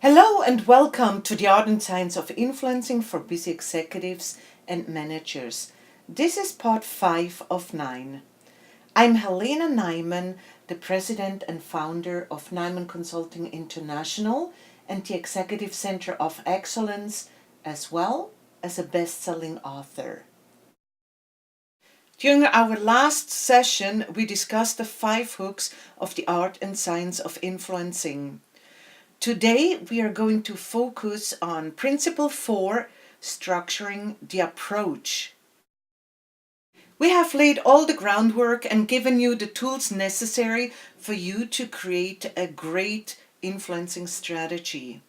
Hello and welcome to the Art and Science of Influencing for Busy Executives and Managers. This is part 5 of 9. I'm Helena Nyman, the president and founder of Nyman Consulting International and the Executive Center of Excellence, as well as a best-selling author. During our last session, we discussed the 5 hooks of the art and science of influencing. Today, we are going to focus on Principle 4, structuring the approach. We have laid all the groundwork and given you the tools necessary for you to create a great influencing strategy.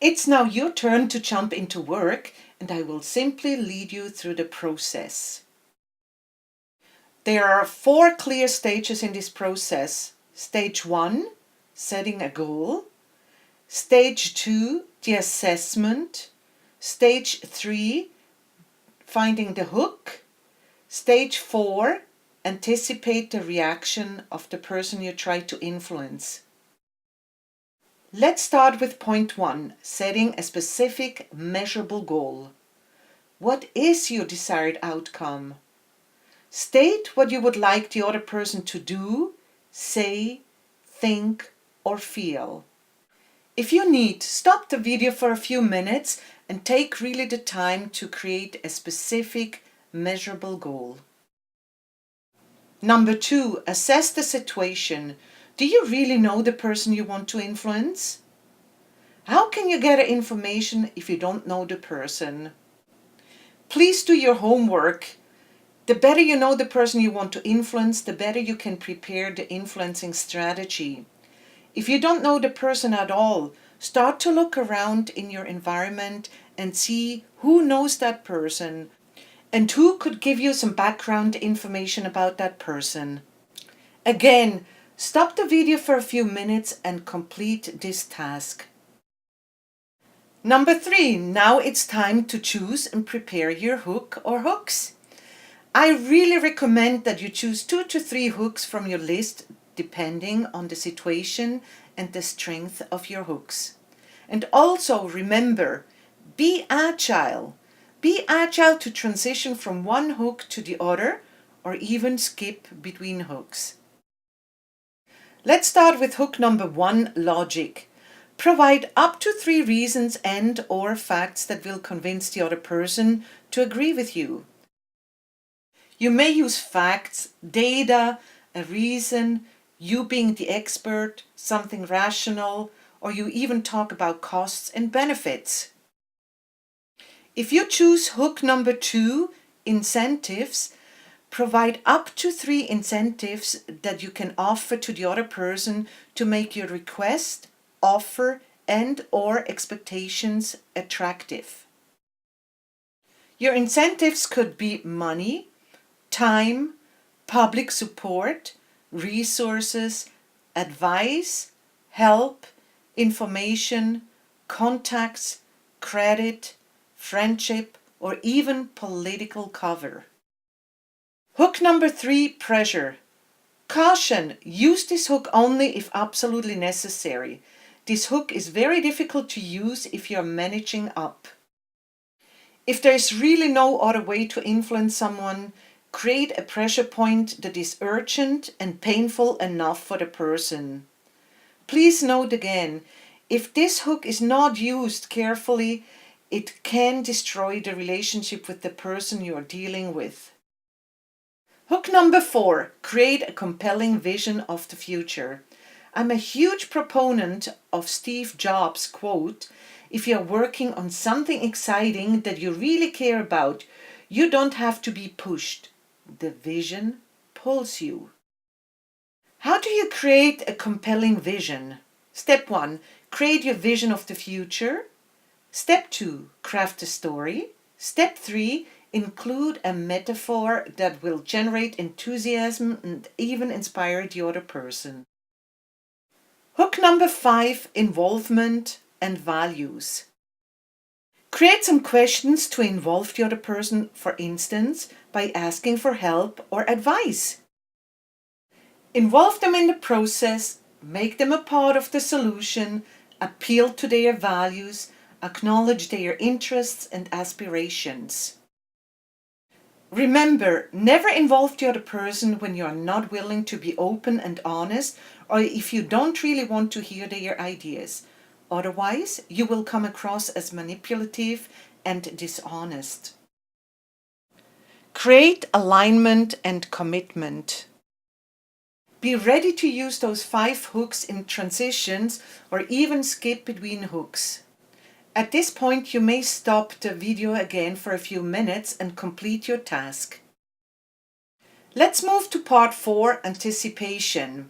It's now your turn to jump into work, and I will simply lead you through the process. There are 4 clear stages in this process. Stage 1, setting a goal. Stage 2, the assessment. Stage 3, finding the hook. Stage 4, anticipate the reaction of the person you try to influence. Let's start with point 1, setting a specific, measurable goal. What is your desired outcome? State what you would like the other person to do, say, think, or feel. If you need, stop the video for a few minutes and take really the time to create a specific, measurable goal. Number 2, assess the situation. Do you really know the person you want to influence? How can you get information if you don't know the person? Please do your homework. The better you know the person you want to influence, the better you can prepare the influencing strategy. If you don't know the person at all, start to look around in your environment and see who knows that person and who could give you some background information about that person. Again, stop the video for a few minutes and complete this task. Number 3, now it's time to choose and prepare your hook or hooks. I really recommend that you choose 2 to 3 hooks from your list depending on the situation and the strength of your hooks. And also remember, be agile. Be agile to transition from one hook to the other or even skip between hooks. Let's start with hook number 1, logic. Provide up to 3 reasons and/or facts that will convince the other person to agree with you. You may use facts, data, a reason, you being the expert, something rational, or you even talk about costs and benefits. If you choose hook number 2, incentives, provide up to 3 incentives that you can offer to the other person to make your request, offer, and/or expectations attractive. Your incentives could be money, time, public support, resources, advice, help, information, contacts, credit, friendship, or even political cover. Hook number 3, pressure. Caution, use this hook only if absolutely necessary. This hook is very difficult to use if you're managing up. If there is really no other way to influence someone, create a pressure point that is urgent and painful enough for the person. Please note again, if this hook is not used carefully, it can destroy the relationship with the person you are dealing with. Hook number 4, create a compelling vision of the future. I'm a huge proponent of Steve Jobs' quote, "If you're working on something exciting that you really care about, you don't have to be pushed. The vision pulls you." How do you create a compelling vision? Step 1, create your vision of the future. Step 2, craft a story. Step 3, include a metaphor that will generate enthusiasm and even inspire the other person. Hook number 5, involvement and values. Create some questions to involve the other person, for instance, by asking for help or advice. Involve them in the process, make them a part of the solution, appeal to their values, acknowledge their interests and aspirations. Remember, never involve the other person when you are not willing to be open and honest, or if you don't really want to hear their ideas. Otherwise, you will come across as manipulative and dishonest. Create alignment and commitment. Be ready to use those 5 hooks in transitions or even skip between hooks. At this point, you may stop the video again for a few minutes and complete your task. Let's move to part 4, anticipation.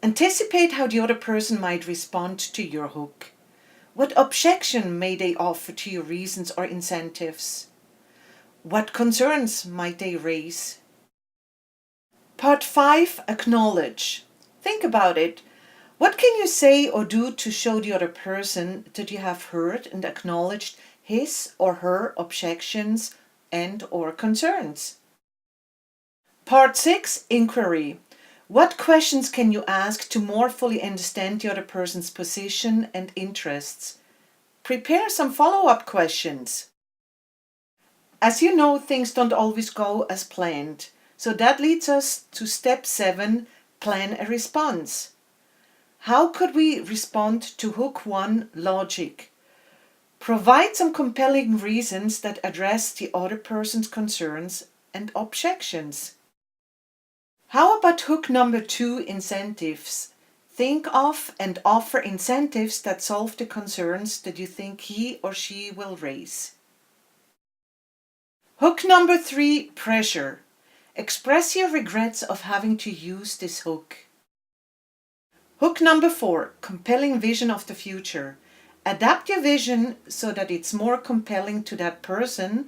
Anticipate how the other person might respond to your hook. What objection may they offer to your reasons or incentives? What concerns might they raise? Part 5, acknowledge. Think about it. What can you say or do to show the other person that you have heard and acknowledged his or her objections and or concerns? Part 6, inquiry. What questions can you ask to more fully understand the other person's position and interests? Prepare some follow-up questions. As you know, things don't always go as planned, so that leads us to step 7, plan a response. How could we respond to hook 1, logic? Provide some compelling reasons that address the other person's concerns and objections. How about hook number 2, incentives? Think of and offer incentives that solve the concerns that you think he or she will raise. Hook number 3, pressure. Express your regrets of having to use this hook. Hook number 4, compelling vision of the future. Adapt your vision so that it's more compelling to that person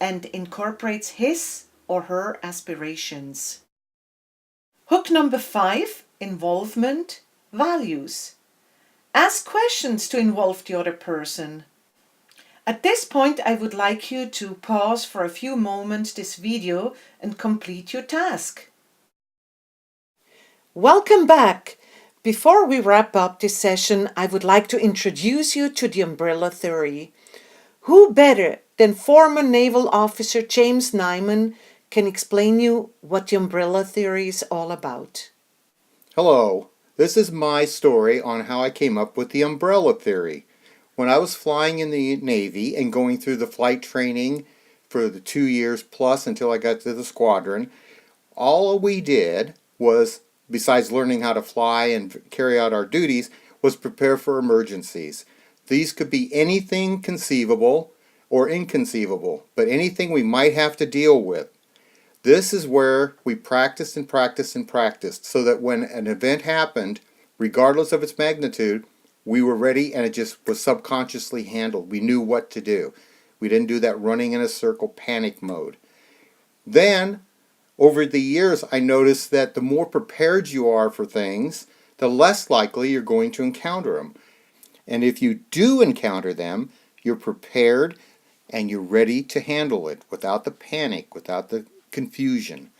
and incorporates his or her aspirations. Hook number 5, involvement, values. Ask questions to involve the other person. At this point, I would like you to pause for a few moments this video and complete your task. Welcome back. Before we wrap up this session, I would like to introduce you to the umbrella theory. Who better than former naval officer James Nyman can explain you what the umbrella theory is all about? Hello, this is my story on how I came up with the umbrella theory. When I was flying in the Navy and going through the flight training for the 2 years plus until I got to the squadron, all we did was, besides learning how to fly and carry out our duties, was prepare for emergencies. These could be anything conceivable or inconceivable, but anything we might have to deal with. This is where we practiced and practiced and practiced so that when an event happened, regardless of its magnitude, we were ready and it just was subconsciously handled. We knew what to do. We didn't do that running in a circle panic mode. Then, over the years, I noticed that the more prepared you are for things, the less likely you're going to encounter them. And if you do encounter them, you're prepared and you're ready to handle it without the panic, without the confusion.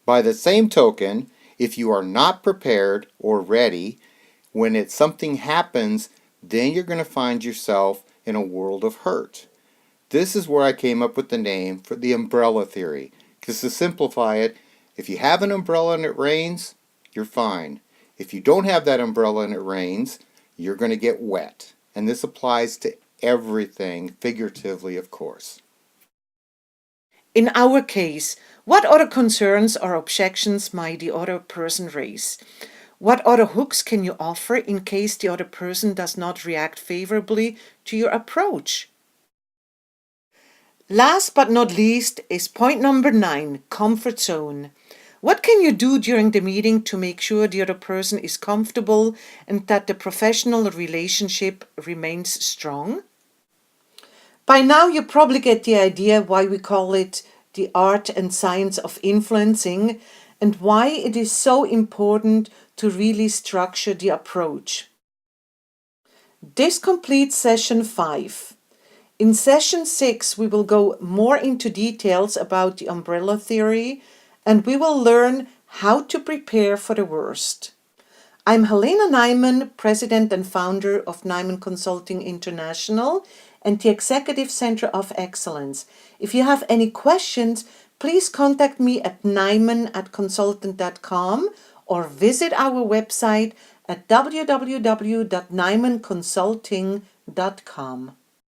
By the same token, if you are not prepared or ready, when something happens, then you're going to find yourself in a world of hurt. This is where I came up with the name for the umbrella theory. Because to simplify it, if you have an umbrella and it rains, you're fine. If you don't have that umbrella and it rains, you're going to get wet. And this applies to everything, figuratively, of course. In our case, what other concerns or objections might the other person raise? What other hooks can you offer in case the other person does not react favorably to your approach? Last but not least is point number 9, comfort zone. What can you do during the meeting to make sure the other person is comfortable and that the professional relationship remains strong? By now you probably get the idea why we call it the art and science of influencing and why it is so important to really structure the approach. This completes session 5. In session 6, we will go more into details about the umbrella theory and we will learn how to prepare for the worst. I'm Helena Nyman, President and founder of Nyman Consulting International and the Executive Center of Excellence. If you have any questions, please contact me at nyman@consultant.com or visit our website at www.nymanconsulting.com.